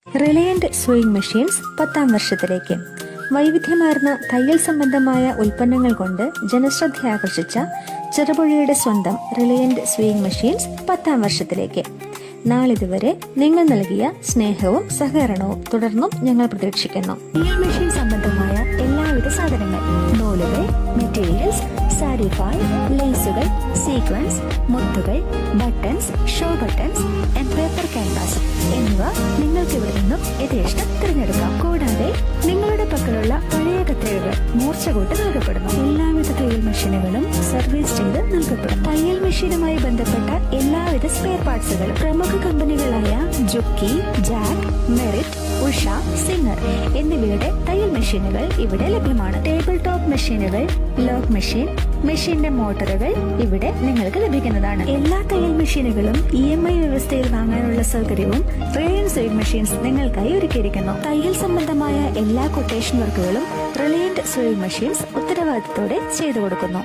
Reliant sewing machines 10ാം വർഷത്തിലേക്ക്. വൈവിധ്യമാർന്ന തയ്യൽ സംബന്ധമായ ഉൽപ്പന്നങ്ങൾ കൊണ്ട് ജനശ്രദ്ധ ആകർഷിച്ച ചെറുപുഴയുടെ സ്വന്തം റിലയന്റ് സൂയിങ് മെഷീൻസ് 10ാം വർഷത്തിലേക്ക്. നാളിതുവരെ നിങ്ങൾ നൽകിയ സ്നേഹവും സഹകരണവും തുടർന്നും ഞങ്ങൾ പ്രതീക്ഷിക്കുന്നു. തയ്യൽ മെഷീൻ സംബന്ധമായ എല്ലാവിധ സാധനങ്ങൾ, നൂലുകൾ, മെറ്റീരിയൽസ്, സാരി ഫാൾ, ലേസുകൾ, സീക്വൻസ്, മുത്തുകൾ, buttons, show buttons, paper canvas എന്നിവ നിങ്ങൾക്ക് ഇവിടെ നിന്നും യഥേഷ്ടം തിരഞ്ഞെടുക്കാം. കൂടാതെ നിങ്ങളുടെ പക്കലുള്ള പഴയ കത്രികകൾ മൂർച്ച കൂട്ട് നൽകപ്പെടുന്നു. എല്ലാവിധ തയ്യൽ മെഷീനുകളും സർവീസ് ചെയ്ത് നൽകപ്പെടും. തയ്യൽ മെഷീനുമായി ബന്ധപ്പെട്ട എല്ലാവിധ സ്പെയർ പാർട്സുകളും പ്രമുഖ കമ്പനികളായ ജുക്കി, ജാക്ക്, മെറിറ്റ്, ഉഷ, സിംഗർ എന്നിവയുടെ തയ്യൽ മെഷീനുകൾ ഇവിടെ ലഭ്യമാണ്. ടേബിൾ ടോപ്പ് മെഷീനുകൾ, ലോക്ക് മെഷീൻ, മെഷീന്റെ മോട്ടോറുകൾ ഇവിടെ നിങ്ങൾക്ക് ലഭിക്കുന്നതാണ്. എല്ലാ തയ്യൽ മെഷീനുകളും EMI വ്യവസ്ഥയിൽ വാങ്ങാനുള്ള സൗകര്യവും റിലയൻസ് സൂയിങ് മെഷീൻസ് നിങ്ങൾക്കായി ഒരുക്കിയിരിക്കുന്നു. തയ്യൽ സംബന്ധമായ എല്ലാ കൊട്ടേഷൻ വർക്കുകളും റിലയന്റ് സൂയിങ് മെഷീൻസ് ഉത്തരവാദിത്തത്തോടെ ചെയ്തു കൊടുക്കുന്നു.